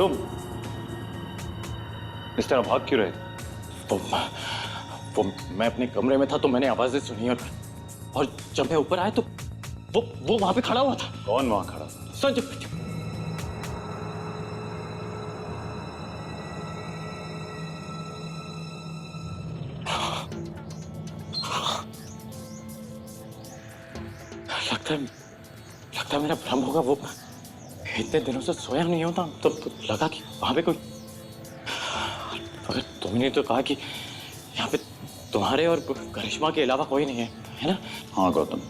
तुम इस तरह भाग क्यों रहे? वो मैं अपने कमरे में था तो मैंने आवाजें सुनी और जब मैं ऊपर आया तो वो वहां पे खड़ा हुआ था। कौन वहां खड़ा था? संजय। लगता है मेरा भ्रम होगा। वो इतने दिनों से सोया नहीं होता तो लगा कि वहां पे कोई, मगर तुमने तो कहा कि यहाँ पे तुम्हारे और करिश्मा के अलावा कोई नहीं है, है ना? हाँ गौतम,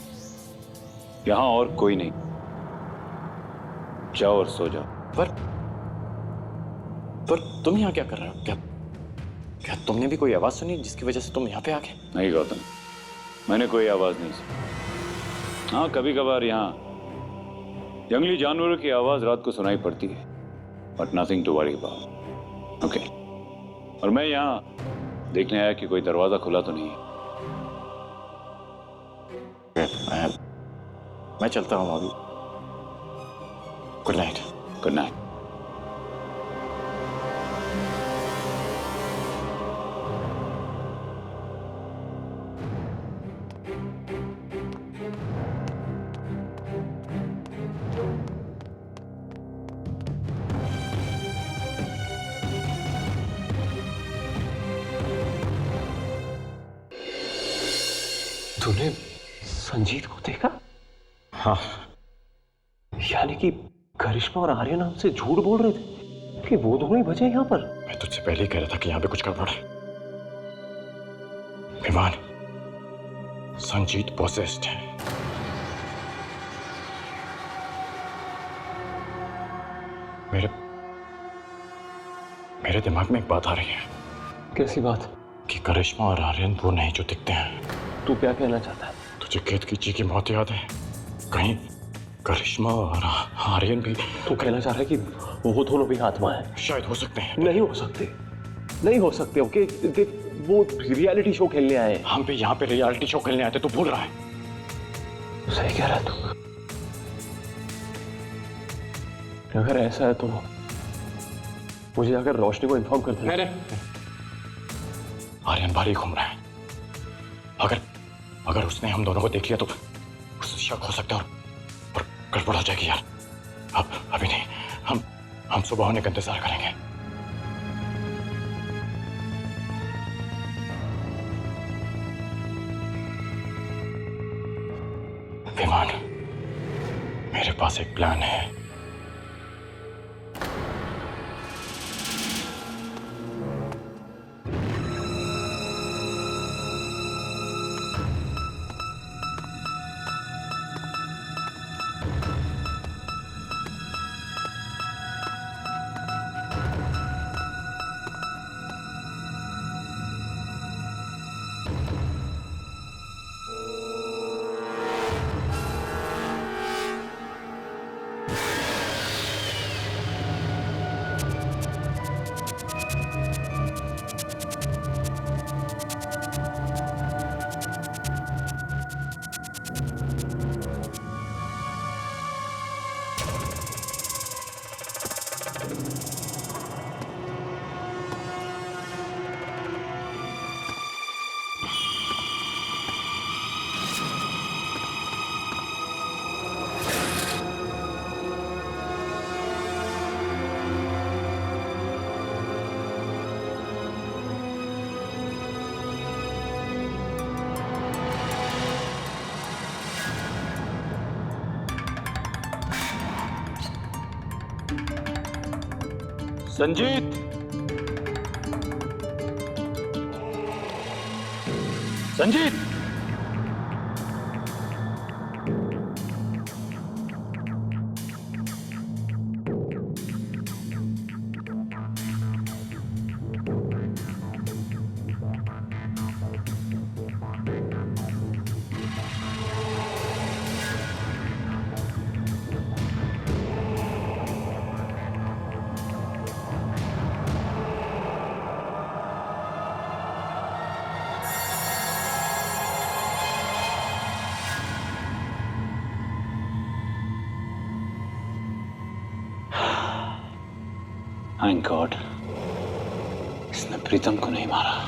यहाँ और कोई नहीं। जाओ और सो जाओ। पर तुम यहाँ क्या कर रहे हो? क्या तुमने भी कोई आवाज सुनी जिसकी वजह से तुम यहाँ पे आ गए? नहीं गौतम, मैंने कोई आवाज नहीं सुनी। हाँ, कभी कभार यहाँ जंगली जानवरों की आवाज रात को सुनाई पड़ती है, but nothing to worry about. Okay, और मैं यहाँ देखने आया कि कोई दरवाजा खुला तो नहीं है। मैं चलता हूँ अभी। Good night. Good night. तूने संजीत को देखा? हाँ। यानी कि करिश्मा और आर्यन हमसे झूठ बोल रहे थे कि वो दोनों ही बचे यहाँ पर। मैं तुझसे पहले ही कह रहा था कि यहाँ पे कुछ गड़बड़ है। विमान, संजीत पोसेस्ड है। मेरे दिमाग में एक बात आ रही है। कैसी बात? कि करिश्मा और आर्यन वो नहीं जो दिखते हैं। तू क्या कहना चाहता है? तुझे केतकी जी की मौत याद है? कहीं करिश्मा और आर्यन भी? तू कहना चाह रहा है कि वो दोनों भी आत्मा है? शायद हो सकते हैं। नहीं हो सकते, नहीं हो सकते। ओके, वो रियलिटी शो खेलने आए। हम भी यहाँ पे रियलिटी शो खेलने आए थे, तू भूल रहा है? सही कह रहा है तू। अगर ऐसा है तो मुझे अगर रोशनी को इन्फॉर्म कर दे। आर्यन बाहर ही घूम रहा है। अगर उसने हम दोनों को देख लिया तो उसे शक हो सकता है और गड़बड़ हो जाएगी यार। अभी नहीं, हम सुबह होने का इंतजार करेंगे। विमान, मेरे पास एक प्लान है। संजीत, संजीत, थैंक गॉड इसने प्रीतम को नहीं मारा।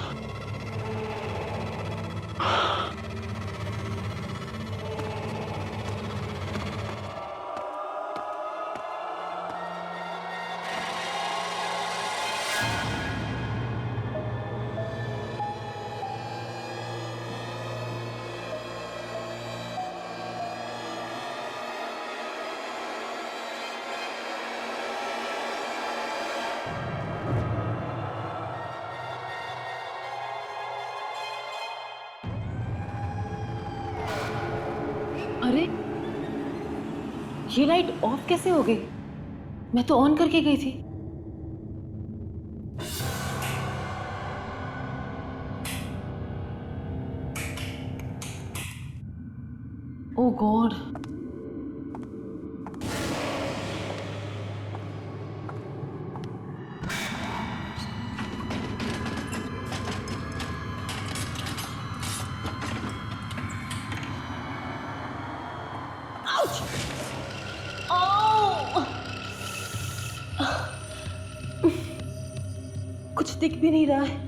अरे ये लाइट ऑफ कैसे हो गई? मैं तो ऑन करके गई थी। ओह गॉड। कुछ दिख भी नहीं रहा है।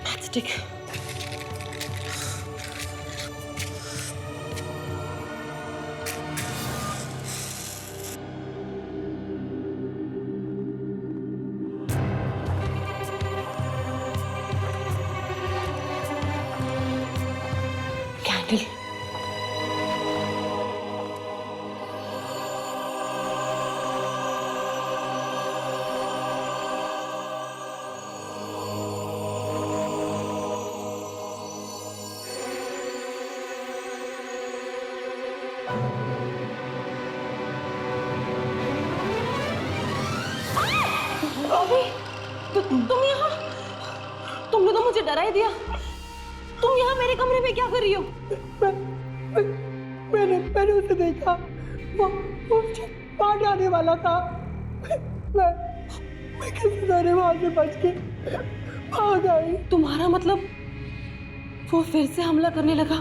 मैचस्टिक। कैंडल। तुम यहाँ? तुमने तो मुझे डरा ही दिया। तुम यहाँ मेरे कमरे में क्या कर रही हो? मैंने उसे देखा, वो मुझे मार आने वाला था। मैं किसी तरह वहां से बच के भाग आई। तुम्हारा मतलब वो फिर से हमला करने लगा?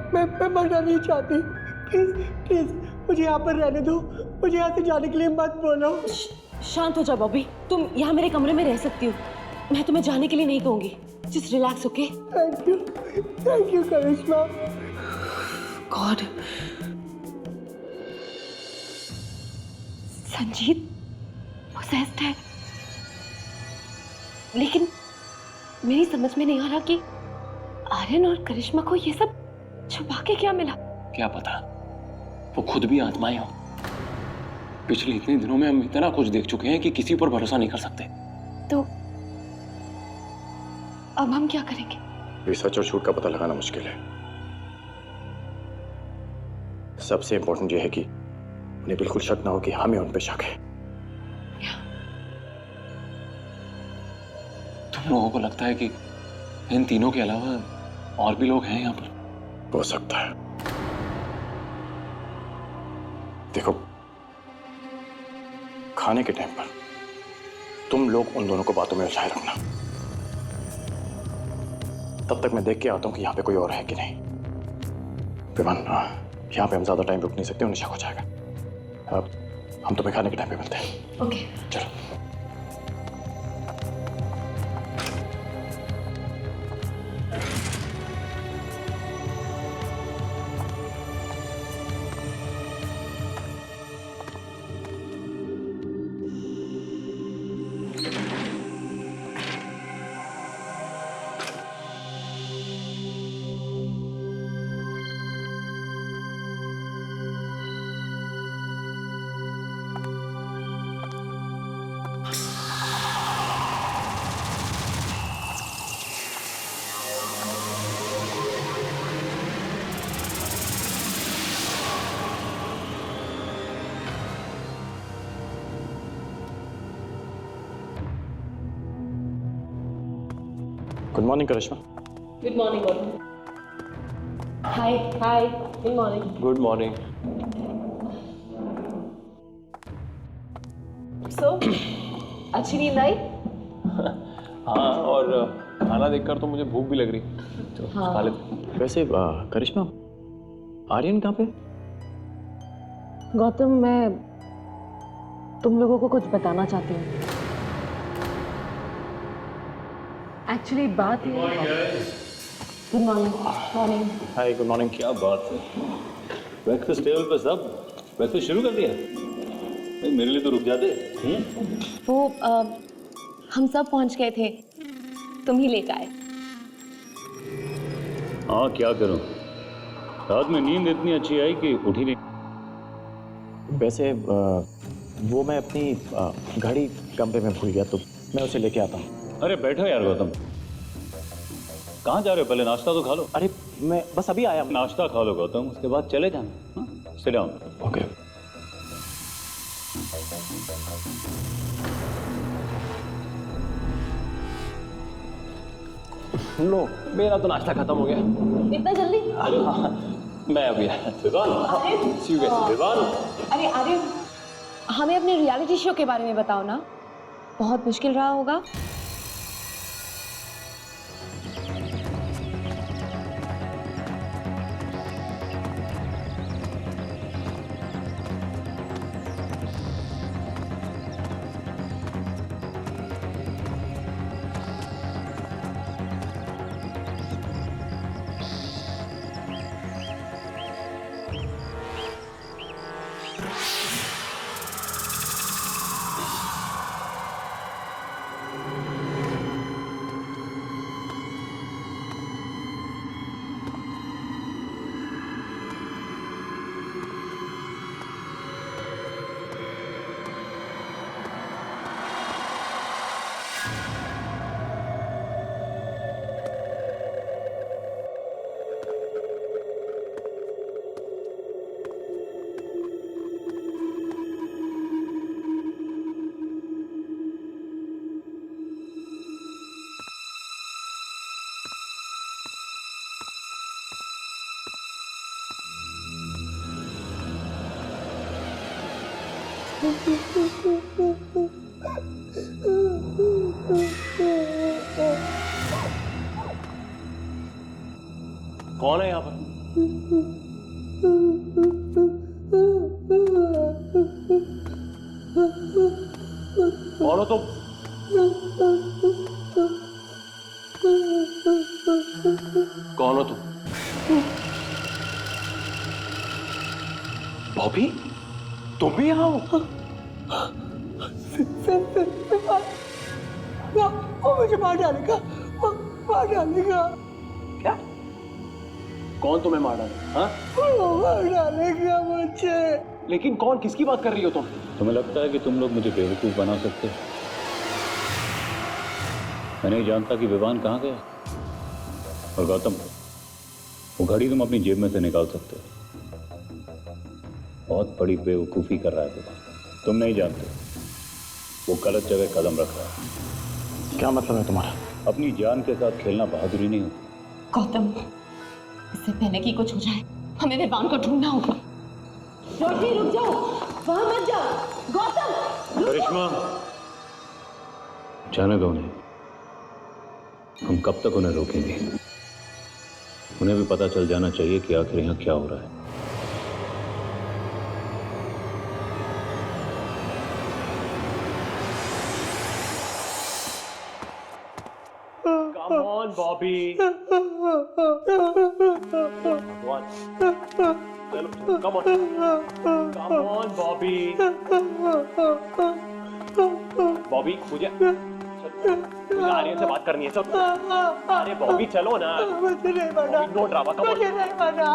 मैं मरना नहीं चाहती। प्लीज मुझे यहाँ पर रहने दो। मुझे यहाँ से जाने के लिए मत बोलो। शांत हो जाओ बॉबी। तुम यहाँ मेरे कमरे में रह सकती हो। मैं तुम्हें जाने के लिए नहीं कहूंगी। Just relax, okay? Thank you Karishma. God. Sanjeet possessed है, लेकिन मेरी समझ में नहीं आ रहा कि आर्यन और करिश्मा को ये सब छुपा के क्या मिला। क्या पता वो खुद भी आत्माएं हो। पिछले इतने दिनों में हम इतना कुछ देख चुके हैं कि किसी पर भरोसा नहीं कर सकते। तो अब हम क्या करेंगे? ये सच और झूठ का पता लगाना मुश्किल है। सबसे इंपॉर्टेंट यह है कि उन्हें बिल्कुल शक ना हो कि हमें उन पे शक है। तुम लोगों को लगता है कि इन तीनों के अलावा और भी लोग हैं यहाँ पर? हो सकता है। देखो, खाने के टाइम पर तुम लोग उन दोनों को बातों में उलझाए रखना। तब तक मैं देख के आता हूं कि यहाँ पे कोई और है कि नहीं। विमान, यहाँ पे हम ज्यादा टाइम रुक नहीं सकते, उन्हें शक हो जाएगा। अब हम तुम्हें खाने के टाइम पे मिलते हैं। ओके। चलो। Good morning Karishma. Good morning God. Hi hi, good morning. Good morning. So अच्छी नींद आई? हाँ, और खाना देखकर तो मुझे भूख भी लग रही। चलो खा लेते। वैसे करिश्मा, आर्यन कहाँ पे? गौतम, मैं तुम लोगों को कुछ बताना चाहती हूँ। एक्चुअली बात ये गुड मॉर्निंग। मॉर्निंग। हाय, गुड मॉर्निंग। क्या बात है, ब्रेकफास्ट टेबल पर सब ब्रेकफास्ट शुरू कर दिया? नहीं, मेरे लिए तो रुक जाते। वो हम सब पहुंच गए थे, तुम ही लेकर आए। हाँ, क्या करूं, रात में नींद इतनी अच्छी आई कि उठी नहीं। वैसे वो मैं अपनी घड़ी कमरे में भूल गया, तो मैं उसे लेके आता हूँ। अरे बैठो यार गौतम, कहाँ जा रहे हो? पहले नाश्ता तो खा लो। अरे मैं बस अभी आया। नाश्ता खा लो गौतम, उसके बाद चले जाना। Sit down. ओके। लो, मेरा तो नाश्ता खत्म हो गया। इतना जल्दी? मैं अभी आया। अरे आर्यन, हमें अपने रियलिटी शो के बारे में बताओ ना, बहुत मुश्किल रहा होगा। कौन है यहाँ पर? कौन हो तुम? कौन हो तुम? बॉबी, तुम भी यहाँ हो? वो मुझे मार डालेगा, वो मार डालेगा। क्या? कौन तुम्हें मार डाले? हाँ? वो मार डालेगा मुझे। लेकिन कौन? किसकी बात कर रही हो तुम? तुम्हें लगता है कि तुम लोग मुझे बेवकूफ बना सकते हो? मैं नहीं जानता कि विवान कहाँ गया। और गौतम, वो घड़ी तुम अपनी जेब में से निकाल सकते हो। बहुत बड़ी बेवकूफ़ी कर रहा है विवान, तुम नहीं जानते। वो गलत जगह कदम रख रहा है। क्या मतलब है तुम्हारा? अपनी जान के साथ खेलना बहादुरी नहीं होती। गौतम, इससे पहले कि कुछ हो जाए, हमें विवान को ढूंढना होगा। रोशनी, रुक जाओ, वहां मत जाओ। गौतम, करिश्मा, जाने दो उन्हें। हम कब तक उन्हें रोकेंगे? उन्हें भी पता चल जाना चाहिए कि आखिर यहाँ क्या हो रहा है। Come on, Bobby. One. Come on. Come on, Bobby. Bobby, मुझे आर्यन से बात करनी है। चलो। अरे बॉबी, चलो ना। मुझे नहीं मारना। No drama. कम मुझे नहीं मारना।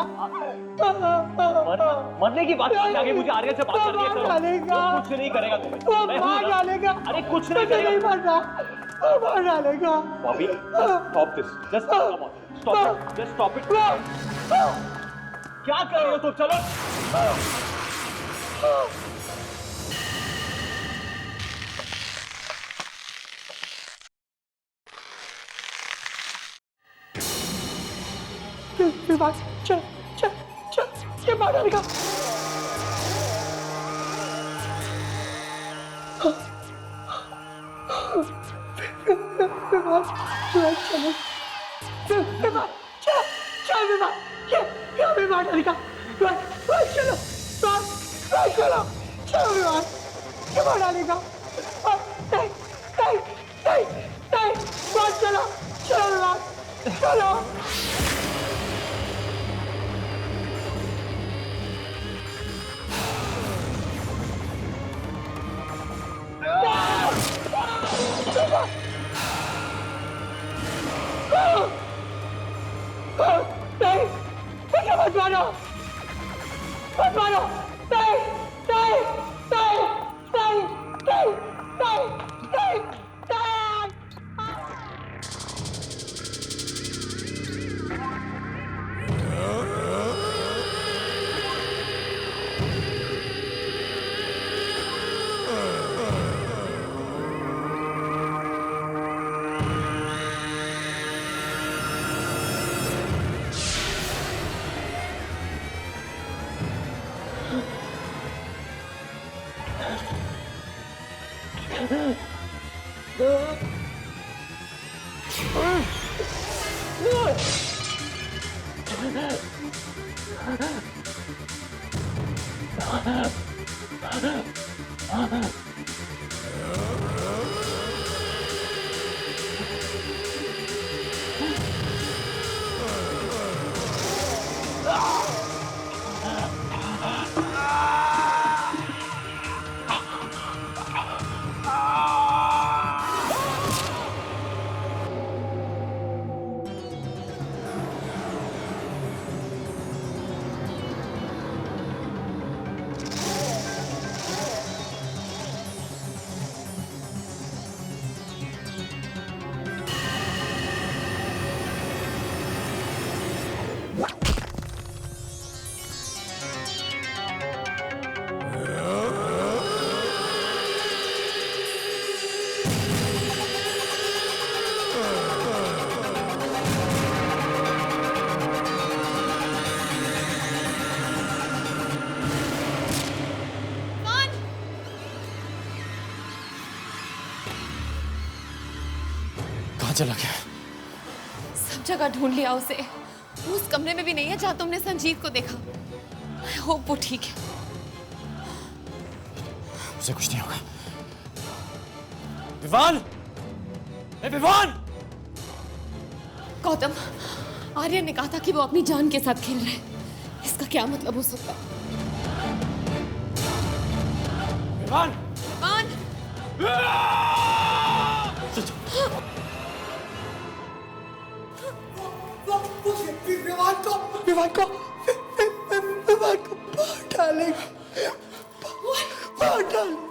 मरने की बात करने आगे मुझे आर्यन से बात करनी है। मार डालेगा। वो कुछ नहीं करेगा तुम्हें। वो मैं हूं मार ना। डालेगा। अरे कुछ नहीं मुझे नहीं करेगा। मारना। वो मार डालेगा। Bobby, stop this. Just come on. Stop it. Just stop it. क्या कर रही हो तुम? चलो। विवान, चल, चल, चल, ये मार डालेगा। विमान चलो विमान चलो चलो विमान ये विमान डालेगा विमान चलो विमान चलो चलो विमान डालेगा नहीं नहीं नहीं नहीं विमान चलो चलो विमान चलो नहीं मुझे मत मारो मत मारो नहीं नहीं नहीं नहीं नहीं नहीं नहीं नहीं कहाँ चला गया? सब जगह ढूंढ लिया उसे। उस कमरे में भी नहीं है जहां तुमने संजीत को देखा। आई होप वो ठीक है। उसे कुछ नहीं होगा। विवान! ए विवान! गौतम, आर्य ने कहा था कि वो अपनी जान के साथ खेल रहे हैं। इसका क्या मतलब हो सकता है? विवान! विवान! विमान को बाहर डालेगा बाहर डालेंगे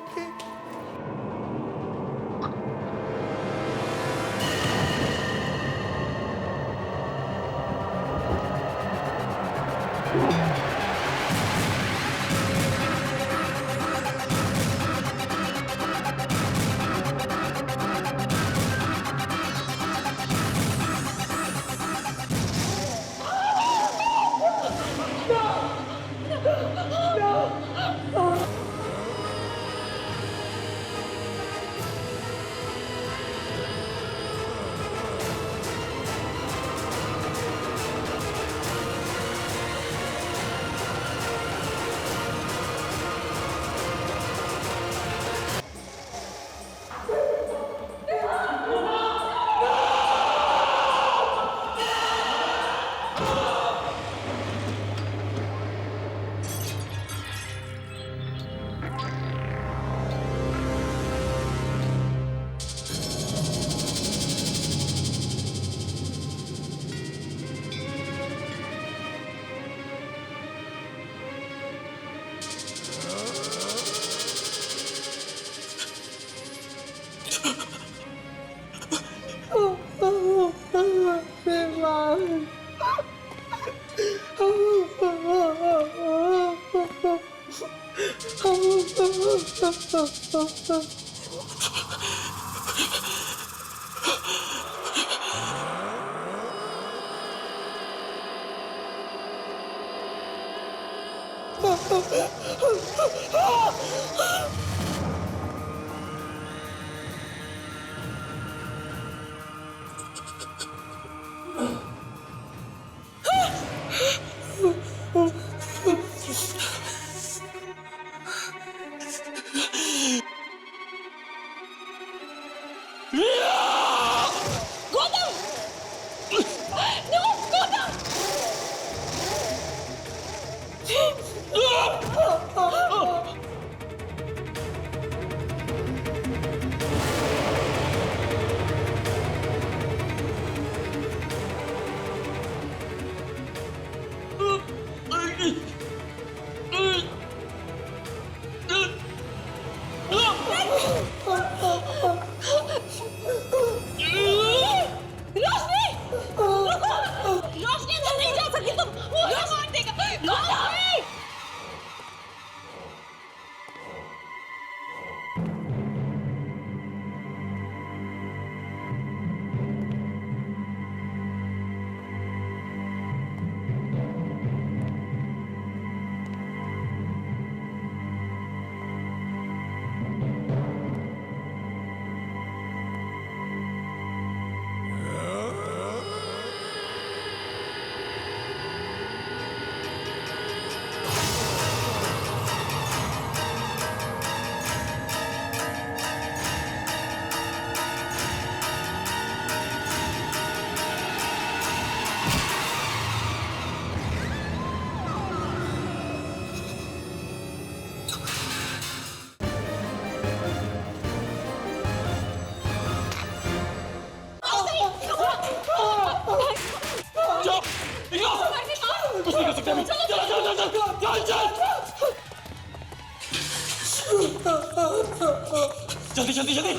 जल्दी जल्दी जल्दी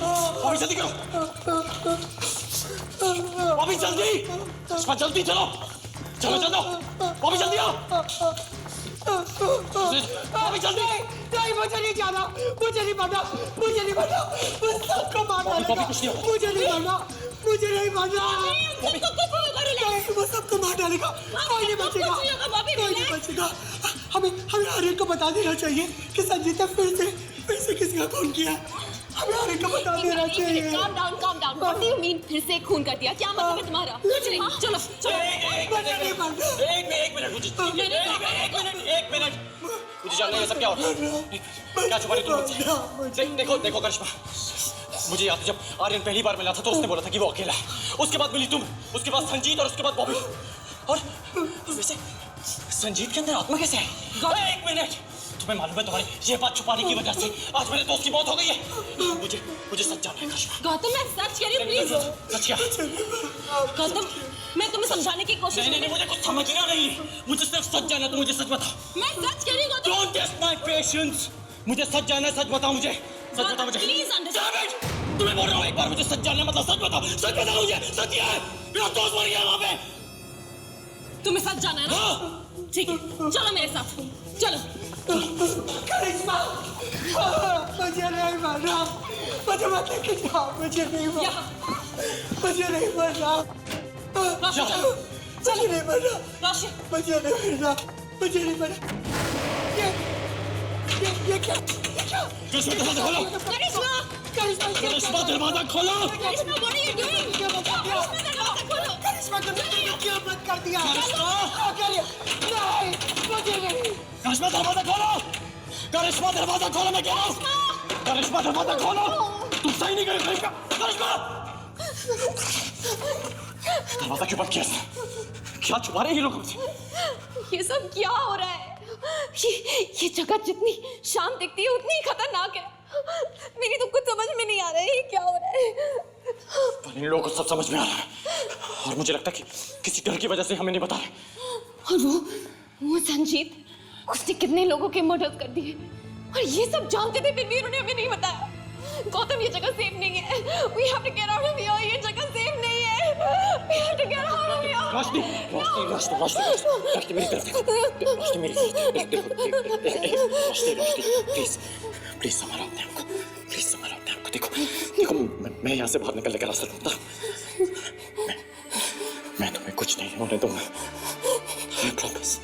अभी जल्दी करो अभी जल्दी करिश्मा जल्दी चलो चलो चलो अभी जल्दी आओ अभी जल्दी नहीं मुझे नहीं जाना मुझे नहीं मारना मुझे नहीं मारना उस सबको मार डालेगा मुझे नहीं मारना मुझे नहीं मारना वो सबको मार डालेगा कोई नहीं बचेगा कोई नहीं बचेगा हमें हमें आर्यन को बता देना चाहिए कि संजीत ने फिर से किसी का खून किया हमें आर्यन को बता देना चाहिए calm down what do you mean फिर से खून कर दिया क्या मतलब है तुम्हारा कुछ नहीं चलो चलो मुझे नहीं मारना एक मिनट मुझे जानना है ये सब क्या होता है क्या छुपा रही तुम मुझसे देखो देखो करिश्मा मुझे याद है जब आर्यन पहली बार मिला था तो उसने बोला था कि वो अकेला है उसके बाद मिली तुम उसके बाद संजीत और उसके बाद बॉबी और वैसे संजीत के अंदर आत्मा कैसे है एक मिनट तुम्हें मालूम है तुम्हारी ये बात छुपाने की वजह से आज मेरे दोस्त की मौत हो गई है मुझे सच जानना है करिश्मा गौतम मैं सच कह रही हूँ प्लीज सच क्या गौतम मैं तुम्हें समझाने की कोशिश नहीं मुझे कुछ समझना नहीं मुझे सिर्फ सच जानना तो मुझे सच बता मैं सच कह रही हूँ Gautam Don't test my patience मुझे सच जानना है सच बताओ मुझे सच बता मुझे प्लीज अंडरस्टैंड तुम्हें बोल रहा हूँ एक बार मुझे सच जानना है मतलब सच बताओ मुझे सच क्या है मेरा दोस्त मर गया वहाँ पे तुम्हें सच जाना है ना ठीक है चलो मेरे साथ चलो करिश्मा मुझे नहीं मारना मुझे मत लेके जाओ मुझे नहीं मारना मुझे नहीं मारना मुझे नहीं मारना रोशन मुझे नहीं मारना मुझे नहीं मारना ये क्या करिश्मा दरवाजा खोलो करिश्मा करिश्मा दरवाजा खोलो करिश्मा what are you doing करिश्मा दरवाजा खोलो करिश्मा को क्या मत कर दिया करिश्मा नहीं मुझे नहीं करिश्मा दरवाजा खोलो करिश्मा दरवाजा खोलो मैं कह रहा हूँ करिश्मा दरवाजा खोलो तुम सही नहीं करे करिश्मा दरवाजा क्यों बंद किया क्या छुपा रहे हैं ये लोग हमसे ये सब क्या हो रहा है ये जगह जितनी शांत दिखती है उतनी ही खतरनाक है मेरी तो कुछ समझ में नहीं आ रहा है ये क्या हो रहा है पर इन लोगों को सब समझ में आ रहा है और मुझे लगता है कि किसी डर की वजह से हमें नहीं बता रहे और वो संजीत उसने कितने लोगों के मर्डर कर दिए और ये सब जानते थे फिर भी उन्होंने हमें नहीं बताया गौतम ये जगह सेफ नहीं है we have to get out of here ये जगह सेफ नहीं है we have to get out of here रोशनी मेरी तरफ रोशनी मेरी प्लीज संभालो अपने आप को प्लीज संभालो अपने आप को देखो मैं यहाँ से बाहर निकलने का रास्ता ढूंढता हूँ मैं तुम्हें कुछ नहीं होने दूंगा I promise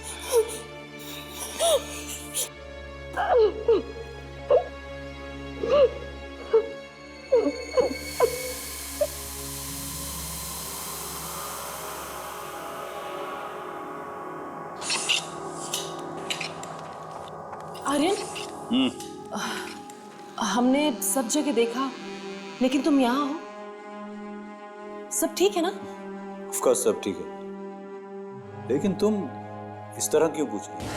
आर्यन हमने सब जगह देखा लेकिन तुम यहाँ हो सब ठीक है ना ऑफ कोर्स सब ठीक है लेकिन तुम इस तरह क्यों पूछ रही हो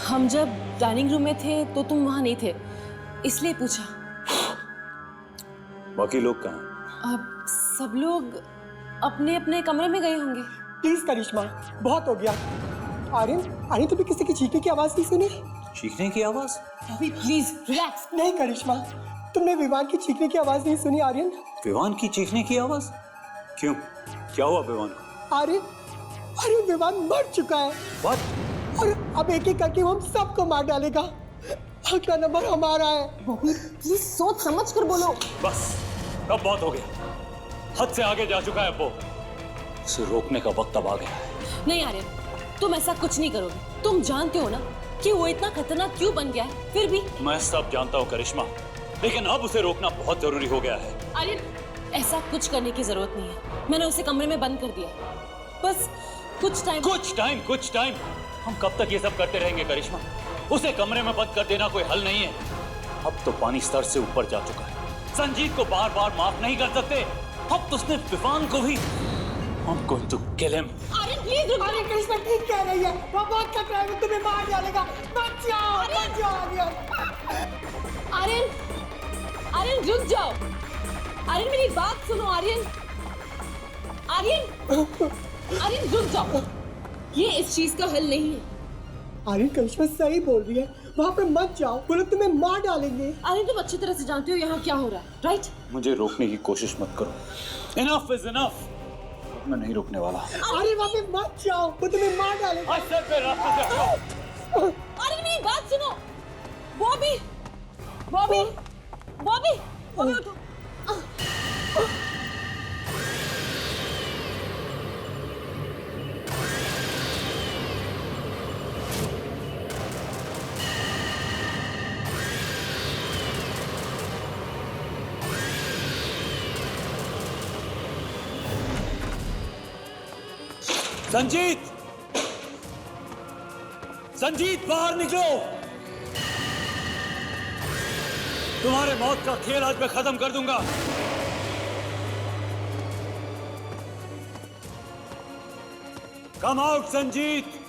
हम जब डाइनिंग रूम में थे तो तुम वहां नहीं थे इसलिए पूछा बाकी लोग कहाँ हैं? अब सब लोग अपने अपने कमरे में गए होंगे प्लीज करिश्मा बहुत हो गया आर्यन तुमने किसी की चीखने की आवाज नहीं सुनी चीखने की आवाज अभी प्लीज रिलैक्स नहीं करिश्मा तुमने विवान की चीखने की आवाज नहीं सुनी आर्यन विवान की चीखने की आवाज क्यों क्या हुआ विवान को आर्यन विवान मर चुका है What? और अब एक एक करके वो हम सबको मार डालेगा अगला नंबर हमारा है प्लीज सोच समझ कर बोलो बस अब बहुत हो गया हद से आगे जा चुका है वो उसे रोकने का वक्त अब आ गया है नहीं आर्यन तुम ऐसा कुछ नहीं करोगे तुम जानते हो ना कि वो इतना खतरनाक क्यों बन गया है फिर भी मैं सब जानता हूँ करिश्मा लेकिन अब उसे रोकना बहुत जरूरी हो गया है आर्यन ऐसा कुछ करने की जरूरत नहीं है मैंने उसे कमरे में बंद कर दिया बस कुछ टाइम हम कब तक ये सब करते रहेंगे करिश्मा उसे कमरे में बंद कर देना कोई हल नहीं है अब तो पानी स्तर से ऊपर जा चुका है संजीत को बार बार माफ नहीं कर सकते अब तो उसने विवान को भी I'm going to kill him. Aryan please रुक आर्यन करिश्मा ठीक कह रही है वो बहुत खतरा है वो तुम्हें मार डालेगा बच जाओ आर्यन रुक जाओ आर्यन मेरी बात सुनो आर्यन रुक जाओ ये इस चीज का हल नहीं है आर्यन करिश्मा सही बोल रही है, वहाँ पे मत जाओ, वो लोग तुम्हें मार डालेंगे। आर्यन तुम अच्छी तरह से जानते हो यहाँ क्या हो रहा है, राइट? मुझे रोकने की कोशिश मत करो। Enough is enough. मैं नहीं रोकने वाला। आर्यन वहाँ पे मत जाओ, वो तुम्हें मार डालेंगे। आज सर पे रास्ते से हटो। आर्यन मेरी बात सुनो। बॉबी बॉबी बॉबी बॉबी उठो। संजीत, संजीत बाहर निकलो। तुम्हारे मौत का खेल आज मैं खत्म कर दूंगा। Come out Sanjeet.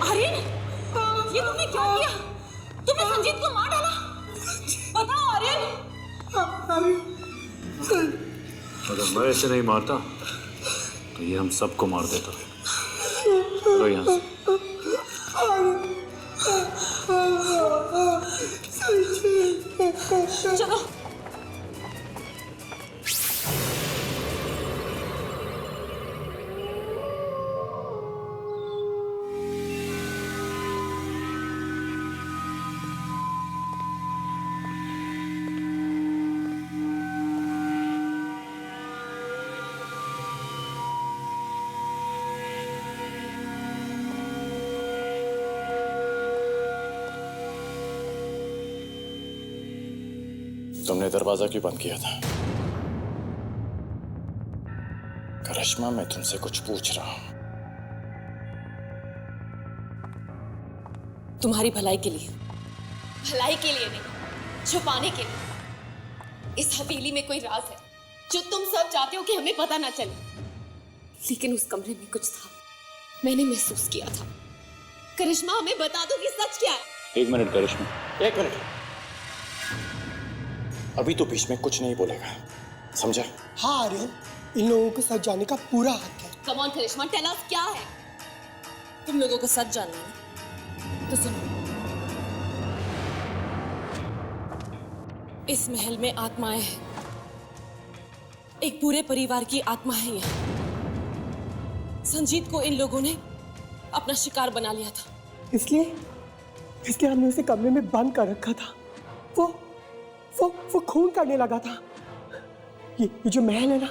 आर्यन, ये तुमने क्या किया? तुमने संजीत को मार डाला? बताओ आर्यन। अगर मैं ऐसे नहीं मारता तो ये हम सबको मार देता। चलो यहाँ से। चलो। तुमने दरवाजा क्यों बंद किया था? करिश्मा, मैं तुमसे कुछ पूछ रहा हूं। तुम्हारी भलाई के लिए। भलाई के लिए नहीं, छुपाने के लिए। इस हवेली में कोई राज है जो तुम सब चाहते हो कि हमें पता ना चले, लेकिन उस कमरे में कुछ था, मैंने महसूस किया था। करिश्मा, हमें बता दो कि सच क्या है। एक मिनट करिश्मा, एक मिनट। अभी तो बीच में कुछ नहीं बोलेगा, समझा? हाँ आर्यन, इन लोगों को सच जानने का पूरा हक है। Come on Karishma, tell us क्या है। तुम लोगों को सच जानना है तो सुनो। इस महल में आत्माएं हैं। एक पूरे परिवार की आत्मा है यहाँ। संजीत को इन लोगों ने अपना शिकार बना लिया था। इसलिए हमने उसे कमरे में बंद कर रखा था। वो खून करने लगा था। ये जो महल है ना,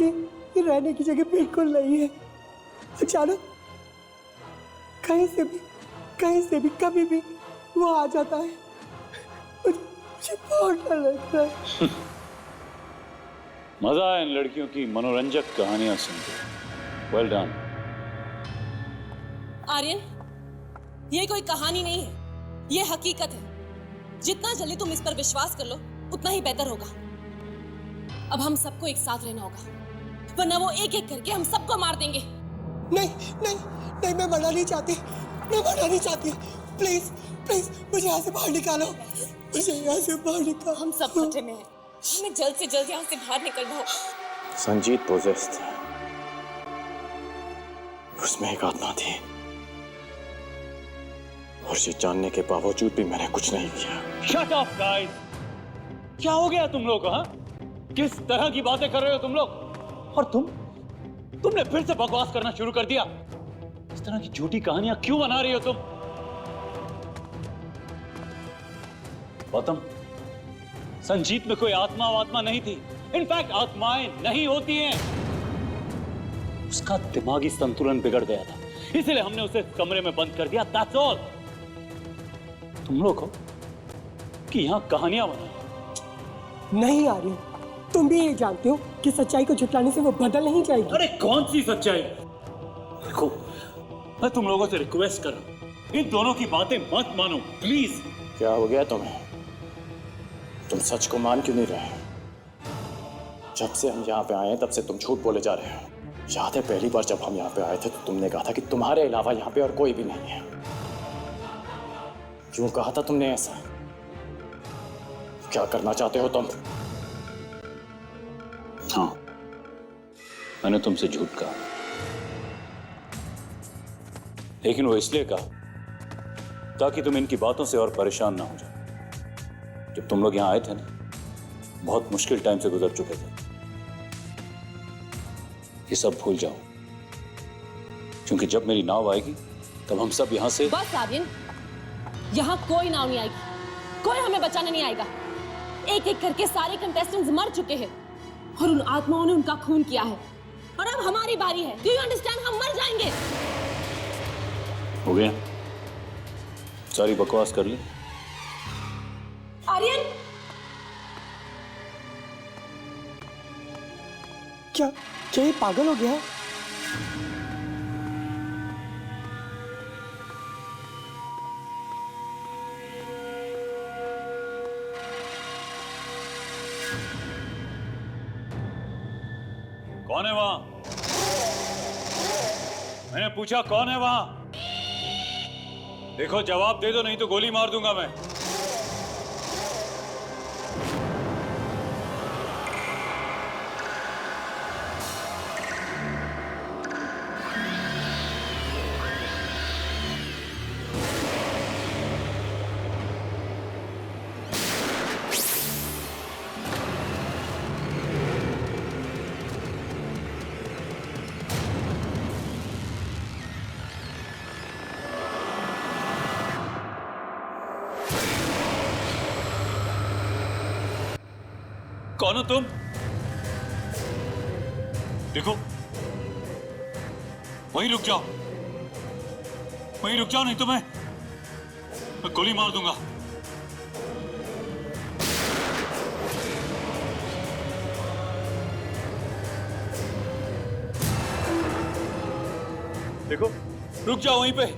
ये रहने की जगह बिल्कुल नहीं है। अचानक कहीं से भी कभी भी वो आ जाता है। मुझे बहुत डर लगता है। मजा है इन लड़कियों की मनोरंजक कहानियां सुनकर। Well done. आर्यन, ये कोई कहानी नहीं है, ये हकीकत है। जितना जल्दी तुम इस पर विश्वास कर लो उतना ही बेहतर होगा। अब हम सबको एक साथ रहना होगा, वरना वो एक एक करके हम सबको मार देंगे। नहीं, मैं मरना नहीं चाहती। प्लीज मुझे यहाँ से बाहर निकालो। हम सब खतरे में हैं। हमें जल्द से जल्द यहाँ से बाहर निकलना होगा। संजीत पोजेस्ड था, उसमें एक आत्मा थी। और ये जानने के बावजूद भी मैंने कुछ नहीं किया। Shut up guys! क्या हो गया तुम लोग? हाँ, किस तरह की बातें कर रहे हो तुम लोग? और तुमने फिर से बकवास करना शुरू कर दिया। इस तरह की झूठी कहानियां क्यों बना रही हो तुम? गौतम, संजीत में कोई आत्मा नहीं थी। इनफैक्ट आत्माएं नहीं होती हैं। उसका दिमागी संतुलन बिगड़ गया था, इसलिए हमने उसे कमरे में बंद कर दिया। That's all। तुम लोग हो कि यहां कहानियां बना। नहीं आर्यन, तुम भी ये जानते हो कि सच्चाई को झुटलाने से वो बदल नहीं जाएगी। अरे कौन सी सच्चाई? देखो, मैं तुम लोगों से रिक्वेस्ट कर रहा हूं, इन दोनों की बातें मत मानो प्लीज। क्या हो गया तुम्हें? तुम सच को मान क्यों नहीं रहे? जब से हम यहाँ पे आए हैं तब से तुम झूठ बोले जा रहे हो। याद है पहली बार जब हम यहाँ पे आए थे तो तुमने कहा था कि तुम्हारे अलावा यहाँ पे और कोई भी नहीं है। क्यों कहा था तुमने ऐसा? क्या करना चाहते हो तुम? हाँ, मैंने तुमसे झूठ कहा, लेकिन वो इसलिए कहा ताकि तुम इनकी बातों से और परेशान ना हो जाओ। जब तुम लोग यहां आए थे ना, बहुत मुश्किल टाइम से गुजर चुके थे। ये सब भूल जाओ, क्योंकि जब मेरी नाव आएगी तब हम सब यहां से। बस आर्यन, यहाँ कोई नाव नहीं आएगी, कोई हमें बचाने नहीं आएगा। एक एक करके सारे कंटेस्टेंट्स मर चुके हैं और उन आत्माओं ने उनका खून किया है, और अब हमारी बारी है। Do you understand? हम मर जाएंगे। हो गया, सारी बकवास कर ली। आर्यन, क्या ये पागल हो गया? कौन है वहां? मैंने पूछा कौन है वहां? देखो, जवाब दे दो, नहीं तो गोली मार दूंगा मैं। कौन हो तुम? देखो, वहीं रुक जाओ, वहीं रुक जाओ, नहीं तो मैं गोली मार दूंगा। देखो, रुक जाओ वहीं पे।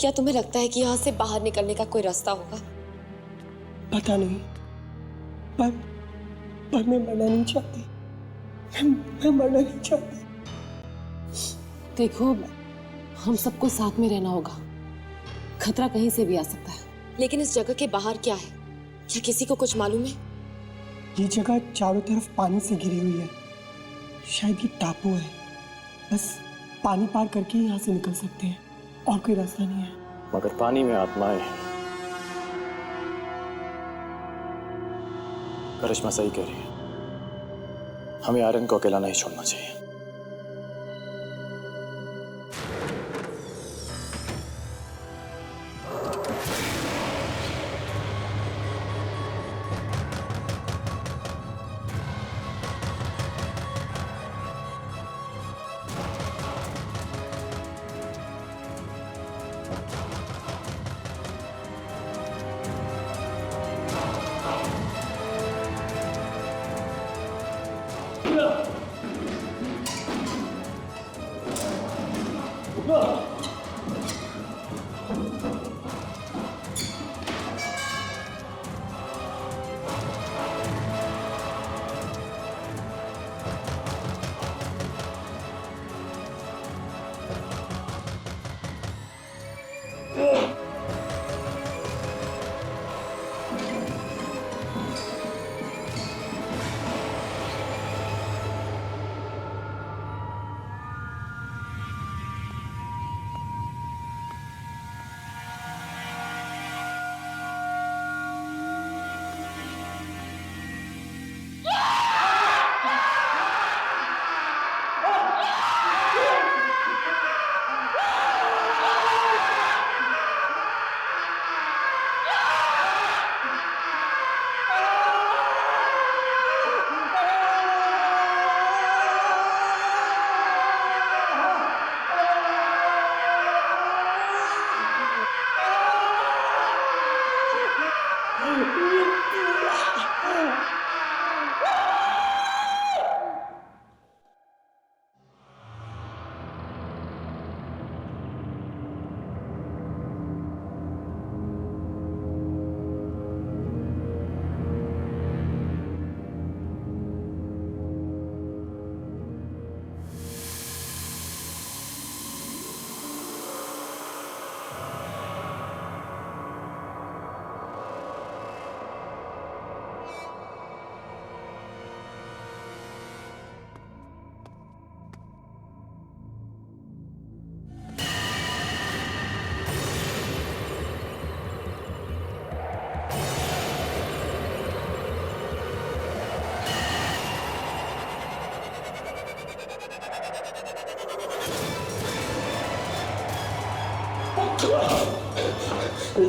क्या तुम्हें लगता है कि यहाँ से बाहर निकलने का कोई रास्ता होगा? पता नहीं, पर मैं मरना नहीं चाहती। मैं मरना नहीं चाहती। देखो, हम सबको साथ में रहना होगा। खतरा कहीं से भी आ सकता है। लेकिन इस जगह के बाहर क्या है? क्या किसी को कुछ मालूम है? ये जगह चारों तरफ पानी से घिरी हुई है। शायद ये टापू है। बस पानी पार करके ही यहाँ से निकल सकते हैं, और कोई रास्ता नहीं है। मगर पानी में आत्माएं। करिश्मा सही कह रही है, हमें आर्यन को अकेला नहीं छोड़ना चाहिए। सब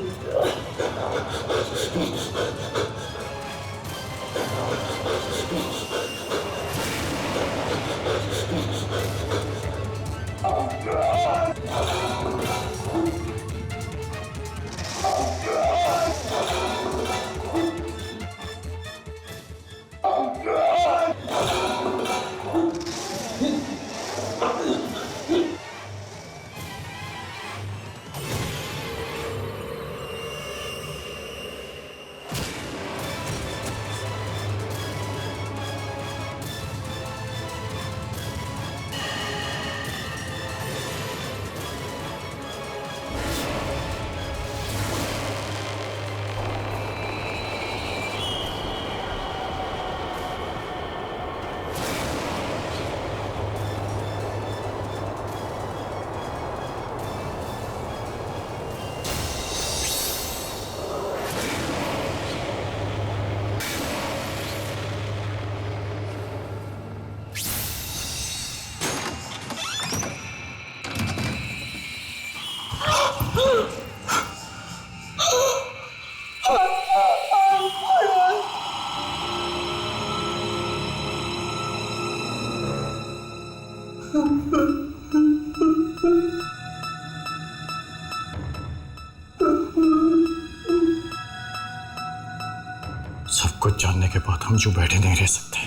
कुछ जानने के बाद हम यूं बैठे नहीं रह सकते।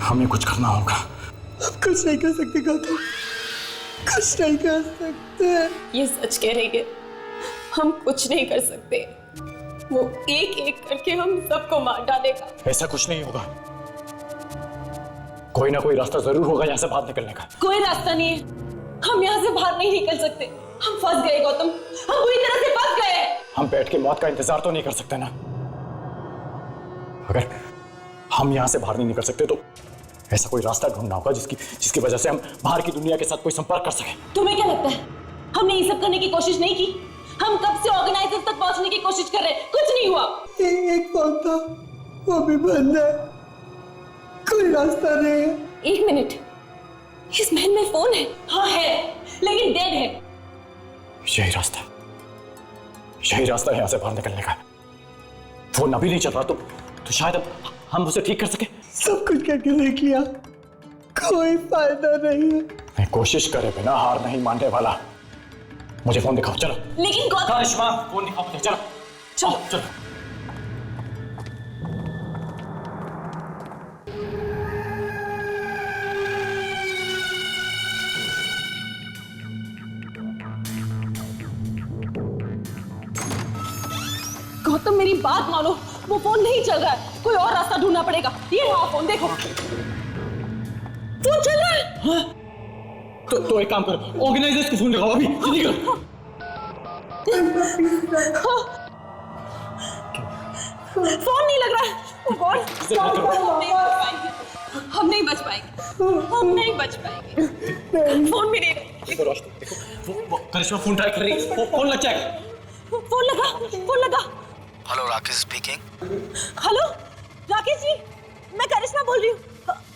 हमें कुछ करना होगा। हम कुछ नहीं कर सकते गौतम, कुछ नहीं कर सकते। ये सच कह रही है, हम कुछ नहीं कर सकते। वो एक एक करके हम सबको मार डालेगा। ऐसा कुछ नहीं होगा, कोई ना कोई रास्ता जरूर होगा यहाँ से बाहर निकलने का। कोई रास्ता नहीं है, हम यहाँ से बाहर नहीं निकल सकते। हम फंस गए गौतम, हम पूरी तरह से फंस गए। हम बैठ के मौत का इंतजार तो नहीं कर सकते ना। अगर हम यहाँ से बाहर नहीं निकल सकते तो ऐसा कोई रास्ता ढूंढना होगा जिसकी वजह से हम बाहर की दुनिया के साथ कोई संपर्क कर सके। तुम्हें क्या लगता है हमने ये सब करने की कोशिश नहीं की? हम कब से ऑर्गेनाइजर्स तक पहुंचने की कोशिश कर रहे हैं, कुछ नहीं हुआ। एक फोन था, वो भी बंद है, कोई रास्ता नहीं है। एक मिनट, इस महल में फोन है? हाँ है, लेकिन डेड है। यही रास्ता है यहाँ से बाहर निकलने का। फोन अभी नहीं चल रहा तो शायद अब हम उसे ठीक कर सके। सब कुछ करके देख लिया, कोई फायदा नहीं है। मैं कोशिश करे बिना हार नहीं मानने वाला। मुझे फोन दिखाओ, चलो। लेकिन करिश्मा, फोन दिखाओ मुझे, चलो चलो चलो। गौतम मेरी बात मानो, वो फोन नहीं चल रहा है, कोई और रास्ता ढूंढना पड़ेगा। ये रहा फोन, देखो फोन चल रहा है। हाँ? तो एक काम करो, ऑर्गेनाइजर्स को फोन लगाओ अभी, जल्दी करो। फोन नहीं लग रहा है। हम नहीं बच पाएंगे, हम नहीं बच पाएंगे। फोन भी नहीं देखो रोशनी, देखो वो करिश्मा फोन ट्राई कर रही है, फोन लग जाएगा। फोन लगा। Hello, Rakesh speaking. Hello Rakesh ji, मैं करिश्मा बोल रही हूँ।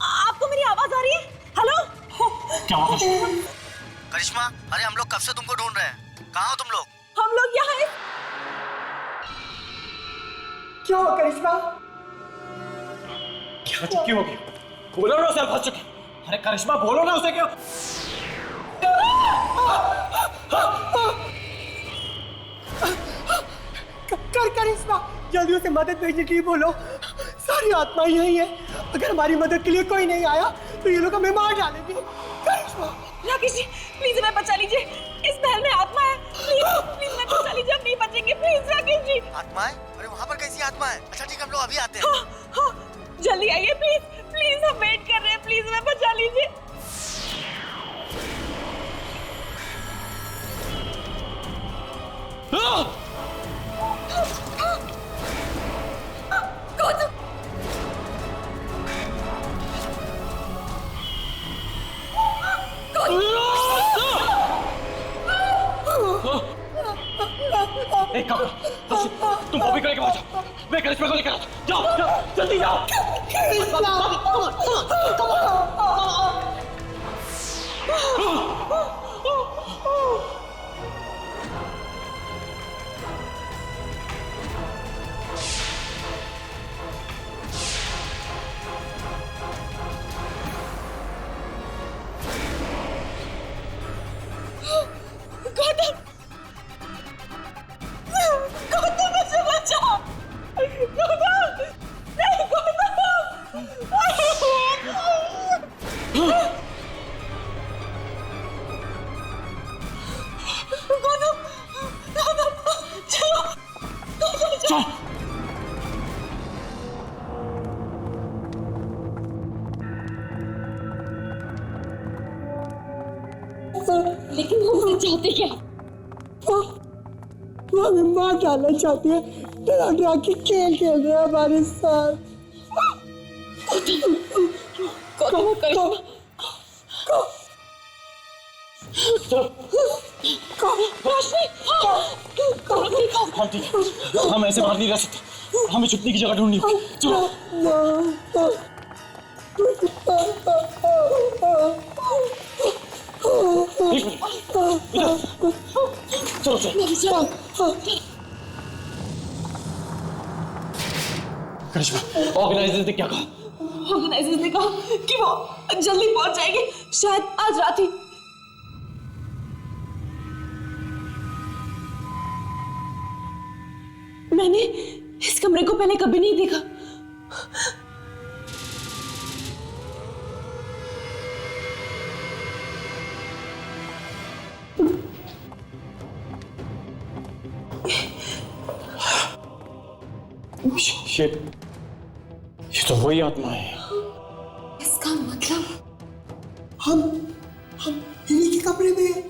आपको मेरी आवाज आ रही है? हेलो। क्या हुआ? करिश्मा, अरे हम लोग कब से तुमको ढूंढ रहे हैं, कहाँ हो तुम लोग? हम लोग यहाँ हैं। क्या हुआ करिश्मा? क्या चुकी होगी? बोलो ना उसे, फंस चुके। अरे करिश्मा बोलो ना उसे, क्या करिश्मा, जल्दी उसे मदद भेजने के लिए बोलो। सारी आत्मा यही है, अगर हमारी मदद के लिए कोई नहीं आया तो ये लोग हमें मार डालेंगे। करिश्मा। राकेश जी प्लीज हमें बचा लीजिए, इस महल में आत्मा है। प्लीज हमें बचा लीजिए, हम नहीं बचेंगे। प्लीज राकेश जी। आत्मा है? अरे वहाँ पर कैसी आत्मा है? अच्छा ठीक है, हम लोग अभी आते हैं। हाँ, जल्दी आइए प्लीज हम वेट कर रहे हैं। प्लीज हमें बचा लीजिए। एक काम करो, तुम बॉबी को लेकर वहां जाओ, मैं करिश्मा को लेकर आता हूं। जाओ, जल्दी जाओ। लेकिन वो मुझे चाहते क्या? वो हमें मार डालना चाहती है, डरा डरा के खेल खेल रहे हैं हमारे साथ। गौतम, करिश्मा, हम ठीक है, हम ऐसे बाहर नहीं रह सकते, हमें छुपने की जगह ढूंढनी होगी। चलो। एक मिनट, इधर। चलो चलो। करिश्मा, ऑर्गेनाइजर्स ने क्या कहा? ऑर्गेनाइजर्स ने कहा कि वो जल्दी पहुंच जाएंगे, शायद आज रात ही। मैंने इस कमरे को पहले कभी नहीं देखा। ये तो वही आत्मा है। इसका मतलब हम इन्हीं के कमरे में हैं।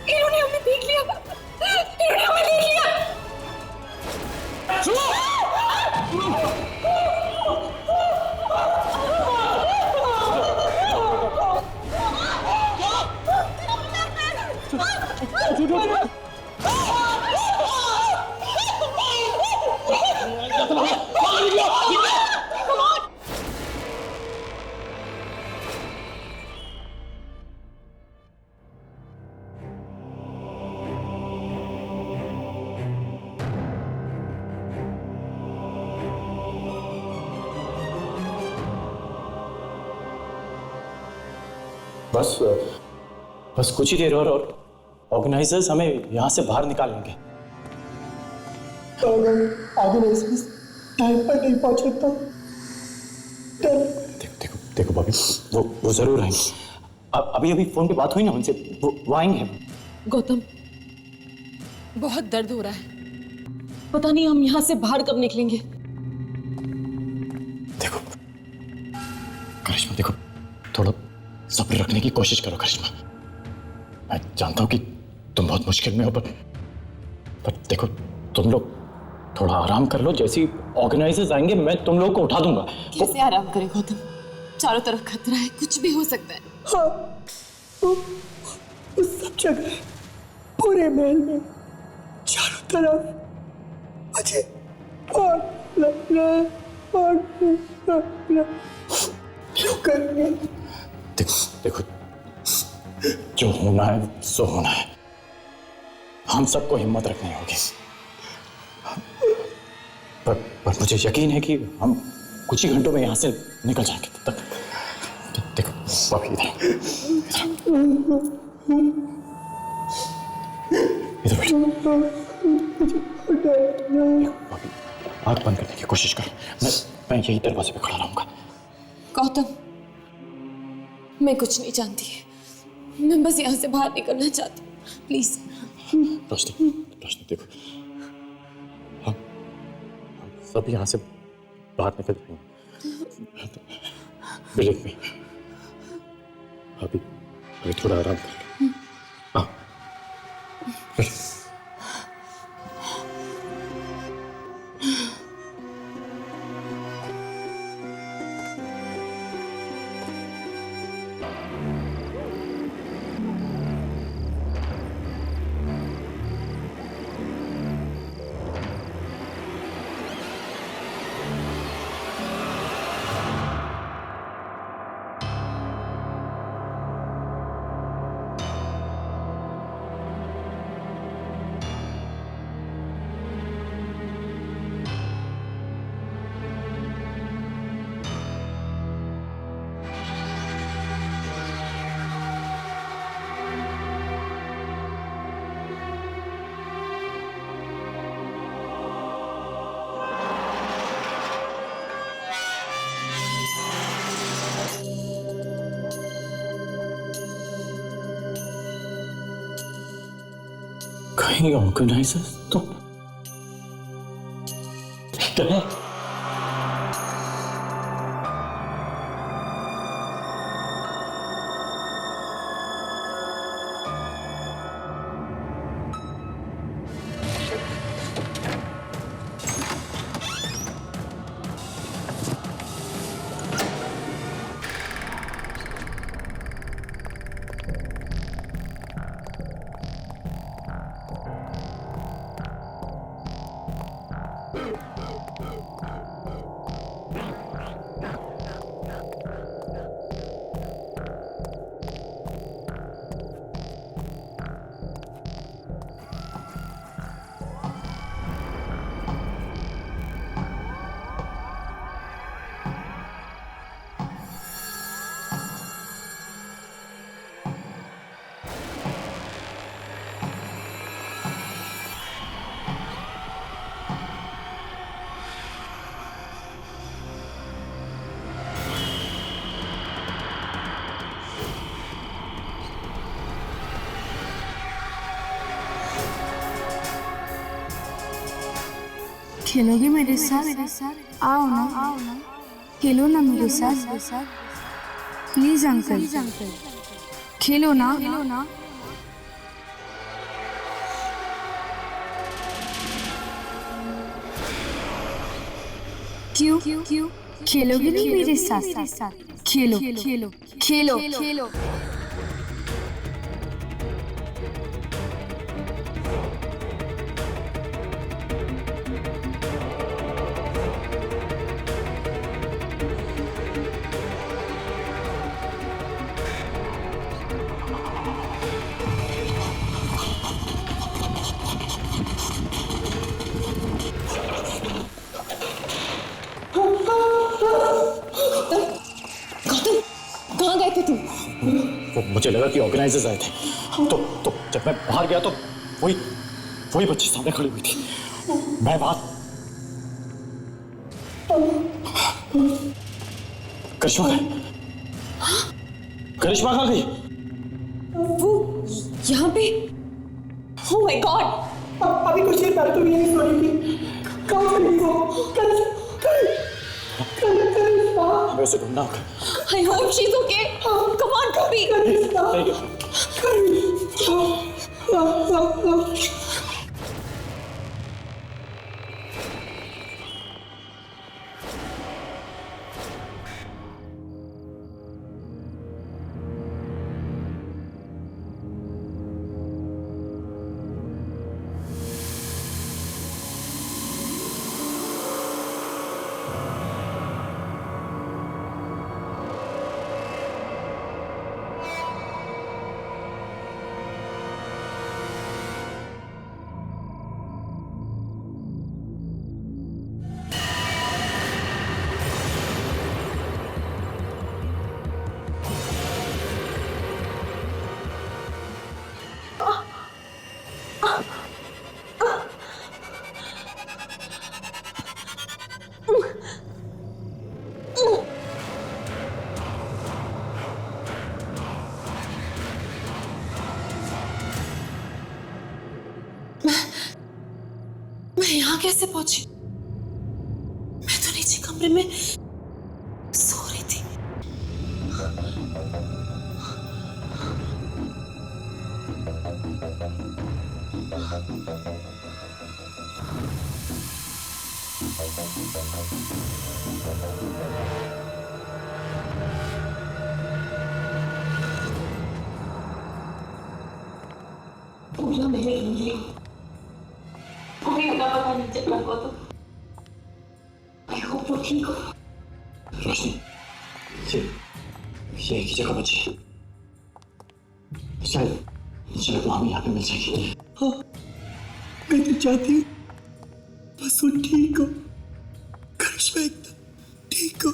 इन्होंने हमें देख लिया, इन्होंने हमें देख लिया। बस कुछ ही देर और ऑर्गेनाइजर्स हमें यहाँ से बाहर निकाल लेंगे। तो अगर ऑर्गेनाइजर्स टाइम पर नहीं पहुंचे तो देखो भाभी, वो जरूर आएंगे। अभी फोन पे बात हुई ना उनसे, वो आएंगे। गौतम, बहुत दर्द हो रहा है, पता नहीं हम यहाँ से बाहर कब निकलेंगे। देखो करिश्मा, देखो थोड़ा सब्र रखने की कोशिश करो करिश्मा। मैं जानता हूँ कि तुम बहुत मुश्किल में हो, पर देखो तुम लोग थोड़ा आराम कर लो। जैसे ऑर्गेनाइजर्स आएंगे मैं तुम लोग को उठा दूंगा। कैसे आराम करें गौतम, चारों तरफ खतरा है, कुछ भी हो सकता है। हाँ, वो सब जगह पूरे महल में चारों तरफ मुझे आग लग रहा है, आग लग रहा है। क्यों कर रहे हैं? देखो जो होना है सो होना है। हम सबको हिम्मत रखनी होगी, पर मुझे यकीन है कि हम कुछ ही घंटों में यहाँ से निकल जाएंगे। तब तक देखो बाबी, इधर बैठो। बाबी आँख बंद करने की कोशिश करो। मैं यही दरवाजे पे खड़ा रहूंगा। गौतम, मैं कुछ नहीं जानती, मैं बस यहाँ से बाहर निकलना चाहती हूँ। प्लीज। रोशनी, रोशनी देखो, हम सब यहाँ से बाहर निकल जाएंगे। बिलीव मी, अभी थोड़ा आराम कर लो। हाँ। कहीं ऑर्गेनाइजर तो खेलोगे मेरे साथ? आओ ना, खेलो ना मेरे साथ। प्लीज अंकल, खेलो ना। क्यों खेलोगे नहीं मेरे साथ? खेलो। कहाँ गए थे तुम? वो मुझे लगा कि ऑर्गेनाइजर्स आए थे, तो जब मैं बाहर गया तो वही बच्ची सामने खड़ी हुई थी। मैं बात करिश्मा कहाँ गई? वो यहाँ पे? Oh my God! अभी कुछ देर पहले तो यही सो रही थी। कहाँ चली वो? हमें उसे ढूंढना होगा। I hope she's okay. Come on, Kabi. मैं यहाँ कैसे पहुंची? मैं तो नीचे कमरे में सो रही थी। पूरा मैंने ढूंढ लिया, कोई अता पता नहीं चल रहा गौतम। आई होप वो ठीक हो। रोशनी, ये एक ही जगह बची है। शायद वो हमें यहाँ पे मिल जाएगी। हाँ, मैं तो चाहती हूँ बस वो ठीक हो, करिश्मा एकदम ठीक हो।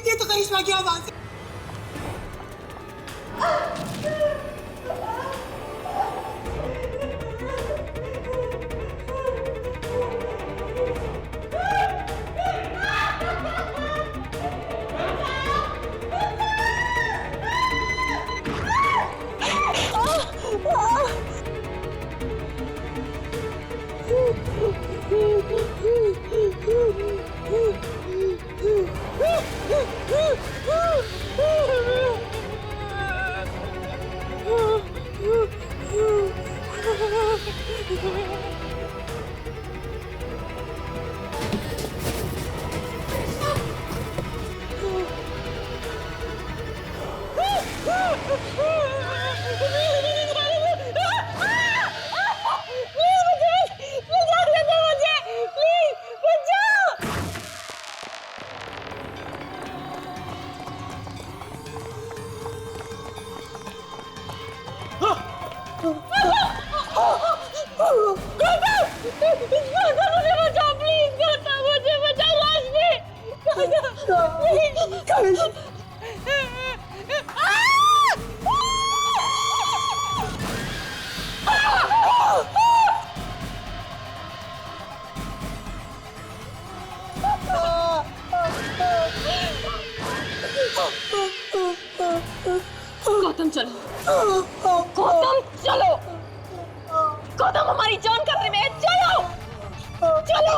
ये तो करिश्मा की आवाज है। गौतम चलो, गौतम चलो, गौतम हमारी जान खतरे में है, चलो चलो।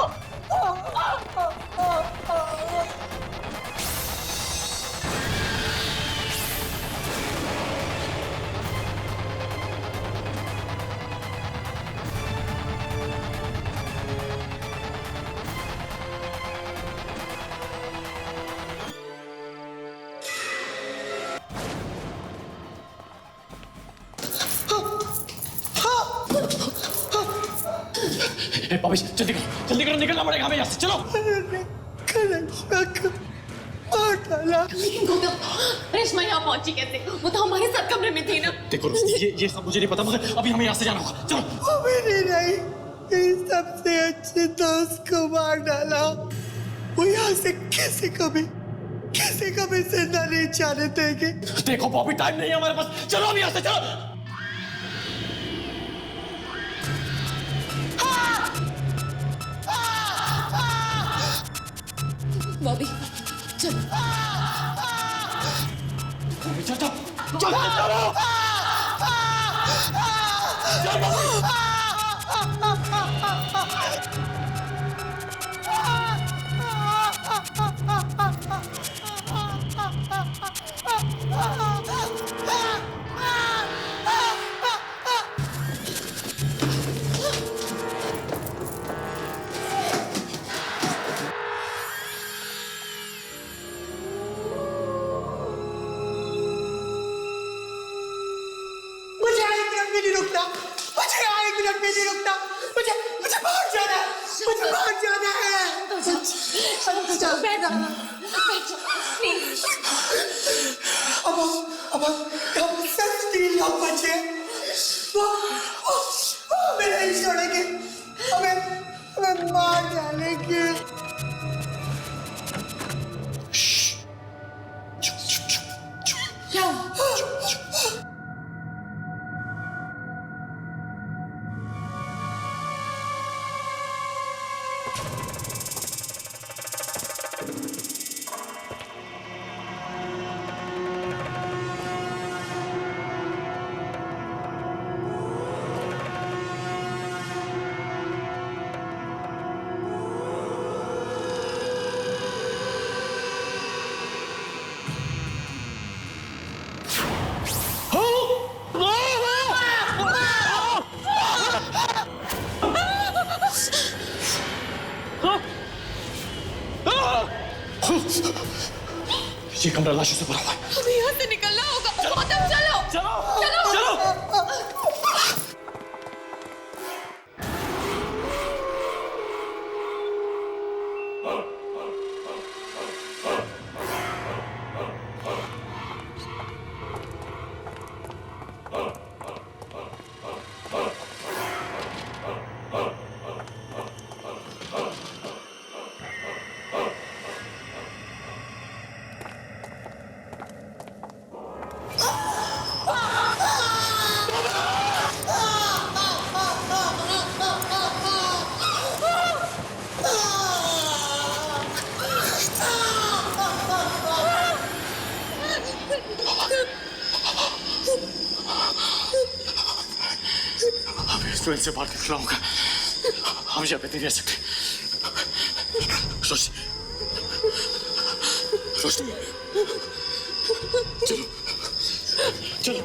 भाभी जल्दी करो निकलना पड़ेगा हमें यहाँ से चलो। करिश्मा को मार डाला। लेकिन गौतम करिश्मा यहाँ पहुंची कैसे? वो तो हमारे साथ कमरे में थी ना। देखो ये सब मुझे नहीं पता मगर अभी हमें यहाँ से जाना होगा चलो। वो भी नहीं, मेरी सबसे अच्छे दोस्त को मार डाला। वो यहाँ से किसी को भी जिंदा नहीं जाने देंगे। देखो बॉबी टाइम नहीं है हमारे पास, चलो अभी यहाँ से चलो। बॉबी चल मुझे एक मिनट भी नहीं रुकना, मुझे बाहर जाना है, मुझे बाहर जाना है। चल बैठ प्लीज। अब सिर्फ 3 लोग बचे। वो हमें नहीं छोड़ेंगे, हमें मार डालेंगे। ये कमरा लाशों से भरा हुआ है। हमें यहाँ से निकलना होगा। गौतम चलो। रेस्टोरेंट से बाहर निकला होगा, हम यहाँ पे नहीं रह सकते। रोशनी चलो चलो।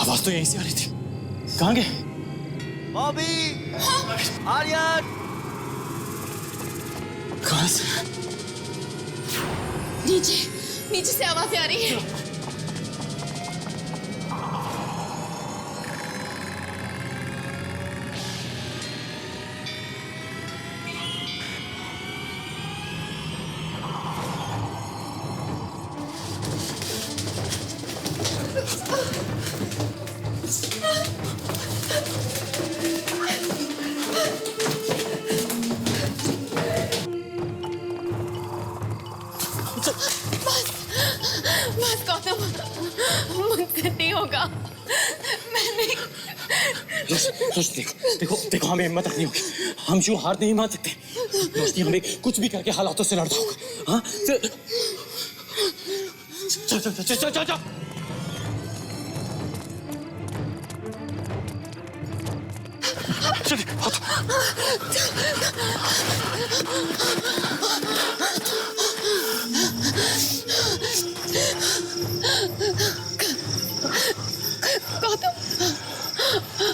आवाज तो यहीं से आ रही थी, कहाँ गए? बॉबी, आर्यन। कहाँ से? नीचे नीचे से आवाजें आ रही है। बस गौतम, मुझसे नहीं होगा। मैंने रोशनी, देखो देखो, हमें हिम्मत रखनी होगी। हम यूं हार नहीं मान सकते। रोशनी, हमें कुछ भी करके हालातों से लड़ना होगा। हाँ, चल चल चल चल चल चल। चलिए, गौतम,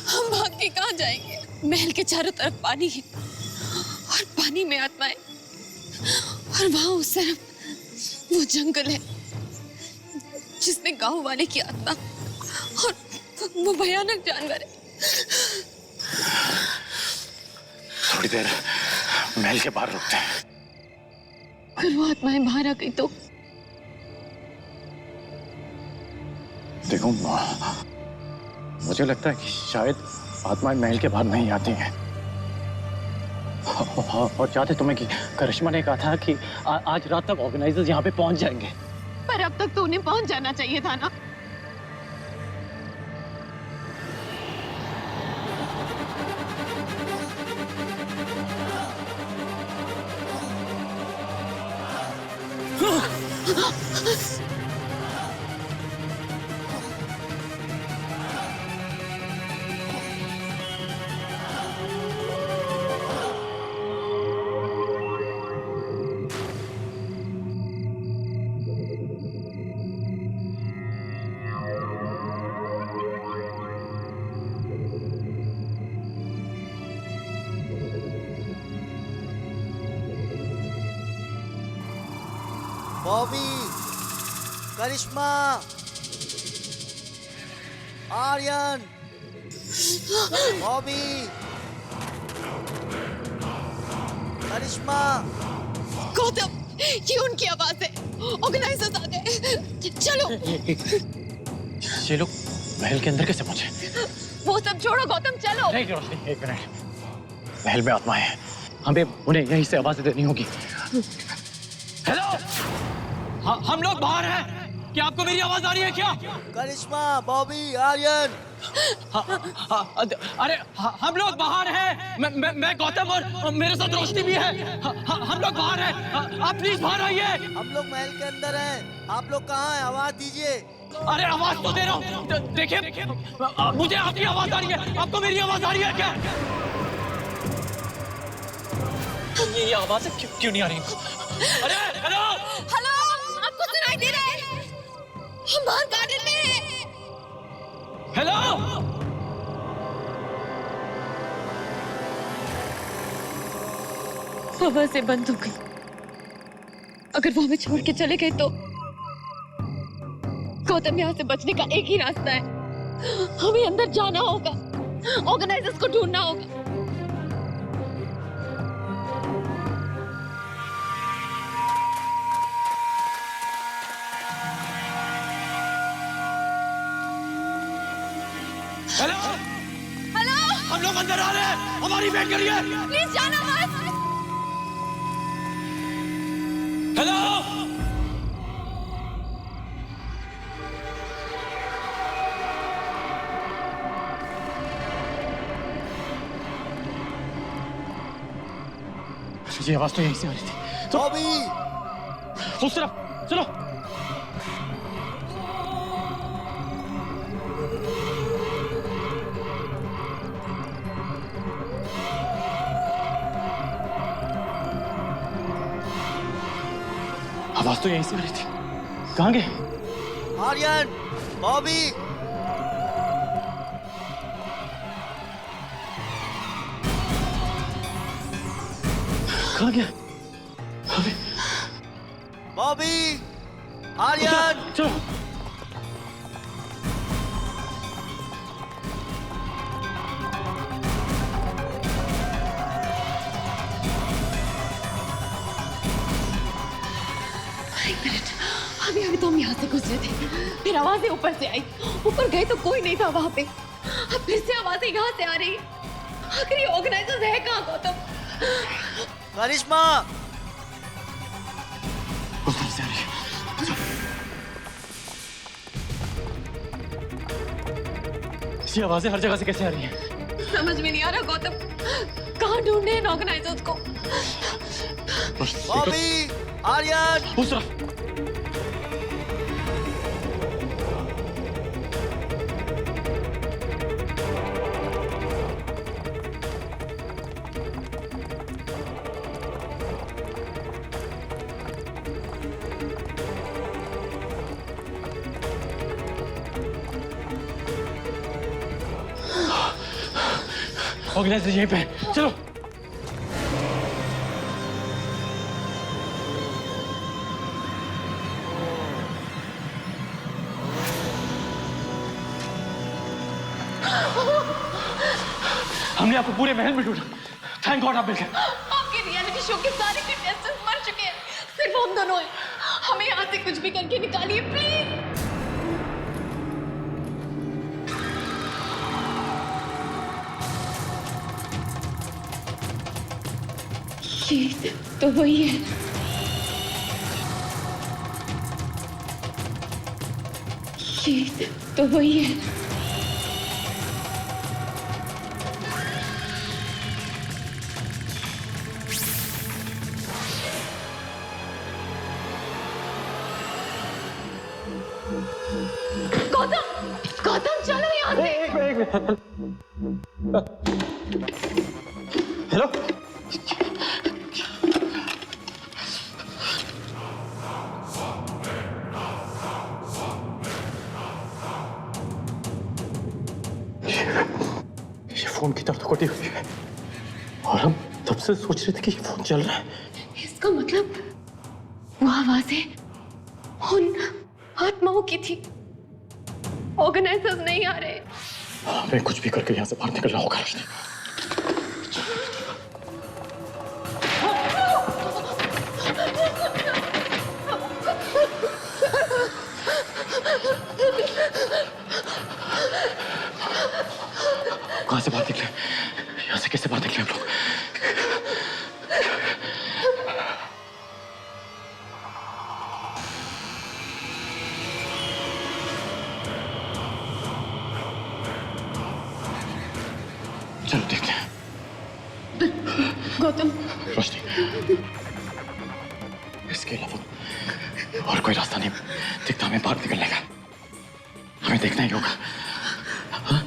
हम भाग के कहाँ जाएंगे? महल के चारों तरफ पानी है और पानी में आत्माएं, और वहां उस तरफ वो जंगल है जिसमें गांव वाले की आत्मा और वो भयानक जानवर है। थोड़ी देर महल के बाहर रुकते हैं। अगर वो आत्माएं बाहर आ गई तो? देखो, मुझे लगता है कि शायद आत्माएं महल के बाहर नहीं आती हैं। और चाहते तुम्हें कि करिश्मा ने कहा था कि आज रात तक ऑर्गेनाइजर्स यहाँ पे पहुंच जाएंगे। पर अब तक तो उन्हें पहुंच जाना चाहिए था ना। बॉबी, करिश्मा, आर्यन, बॉबी, करिश्मा। गौतम, ये उनकी आवाज है। ऑर्गेनाइजर्स आ गए। चलो। ये लोग महल के अंदर कैसे पहुंचे? वो सब छोड़ो गौतम, चलो। नहीं रोशनी, एक मिनट। महल में आत्माएं हैं, हमें उन्हें यहीं से आवाज देनी होगी। हेलो, हम लोग बाहर हैं। क्या आपको मेरी आवाज आ रही है क्या? करिश्मा, बॉबी, आर्यन। अरे हम लोग बाहर हैं। मैं गौतम और मेरे साथ रोशनी भी है। हम लोग बाहर हैं। आप प्लीज बाहर आइए। हम लोग महल के अंदर हैं। आप लोग कहाँ हैं? आवाज दीजिए। अरे आवाज तो दे रहा हूँ। देखिए, मुझे आपकी आवाज आ रही है। आपको मेरी आवाज आ रही है क्या? ये आवाज क्यों नहीं आ रही? अरे हेलो हेलो, आपको सुनाई दे रहा है? हम बाहर गार्डन में हैं। हेलो, हवा से बंद हो गई। अगर वो हमें छोड़ के चले गए तो? गौतम, यहाँ से बचने का एक ही रास्ता है। हमें अंदर जाना होगा, ऑर्गेनाइजर्स को ढूंढना होगा। हेलो, हेलो, हम लोग अंदर आ रहे हैं। हमारी वेट करिए। प्लीज जाना मत। हेलो, ये आवाज तो यहीं से आ रही थी। तो बॉबी, उस तरफ चलो। आवाज तो यहीं से आ रही थी। कहाँ गए? आर्यन, बॉबी। कहाँ गया? बॉबी, आर्यन, चलो। एक मिनट, अभी अभी तो हम यहाँ से गुजरे थे, फिर आवाजें ऊपर से आई, ऊपर गए तो कोई नहीं था वहां पे, अब फिर से आवाजें यहाँ से आ रही। आखिर ये ऑर्गेनाइजर्स है कहाँ गौतम? करिश्मा, उधर से आ रही है। ये आवाजें हर जगह से कैसे आ रही हैं? समझ में नहीं आ रहा गौतम, कहाँ ढूंढे इन ऑर्गेनाइजर्स को? बॉबी, आर्यन, उस तरफ। ऑर्गेनाइजर यहीं पे है, चलो। हमने आपको पूरे महल में ढूंढा, थैंक गॉड आप मिल गए। आपके रियलिटी शो के सारे कंटेस्टेंट्स मर चुके हैं, सिर्फ हम दोनों हैं। हमें यहाँ से कुछ भी करके निकालिए प्लीज। ये तो वही है। ये तो वही है। गौतम, गौतम चलो यहाँ से। हेलो, ये फोन की तरफ कटी हुई है और हम तब से सोच रहे थे कि ये फोन चल रहा है। इसका मतलब वो आवाजें उन आत्माओं की थी। ऑर्गेनाइजर्स नहीं आ रहे। हमें कुछ भी करके यहाँ से बाहर निकलना होगा रोशनी। कहाँ से बाहर निकले? यहाँ से कैसे बाहर निकले हम लोग? चलो देखते हैं। गौतम, रोशनी, इसके अलावा और कोई रास्ता नहीं दिखता हमें बाहर निकलने का। हमें देखना ही होगा। हाँ?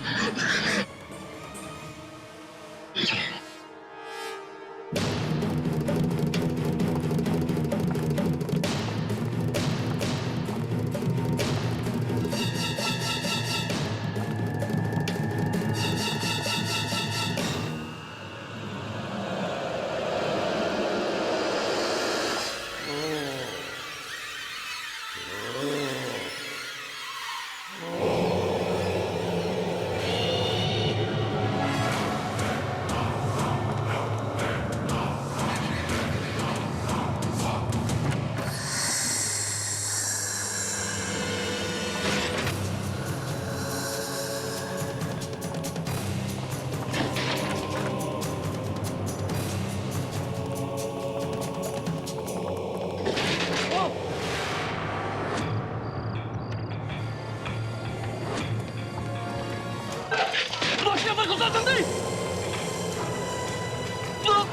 चलो।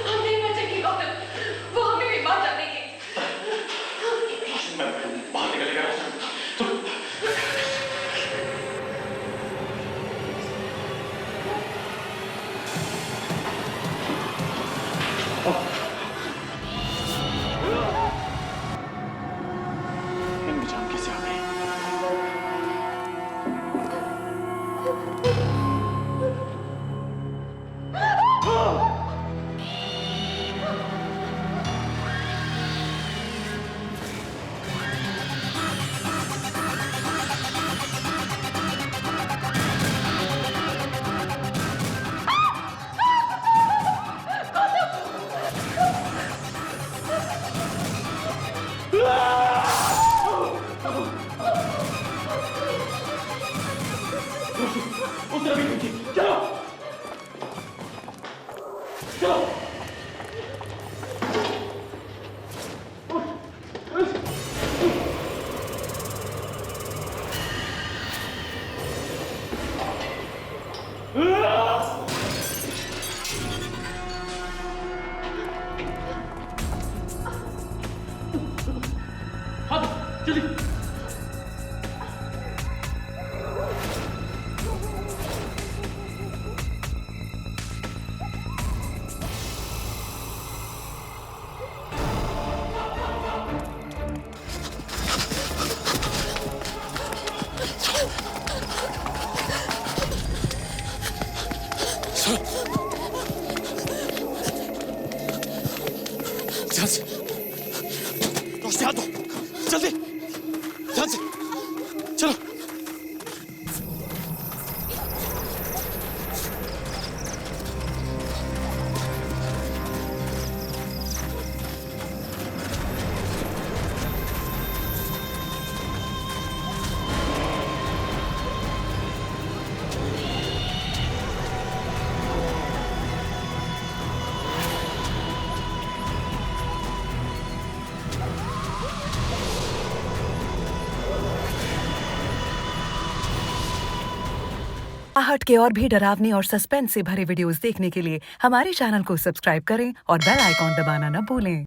हम नहीं बचेंगे गौतम, वो हमें भी मार डालेंगे। बाहर निकलेगा तो इनकी जान कैसे आ गई? ध्यान से रोशनी हाथ दो जल्दी ध्यान से चलो आहट के और भी डरावनी और सस्पेंस से भरे वीडियोस देखने के लिए हमारे चैनल को सब्सक्राइब करें और बेल आइकॉन दबाना न भूलें।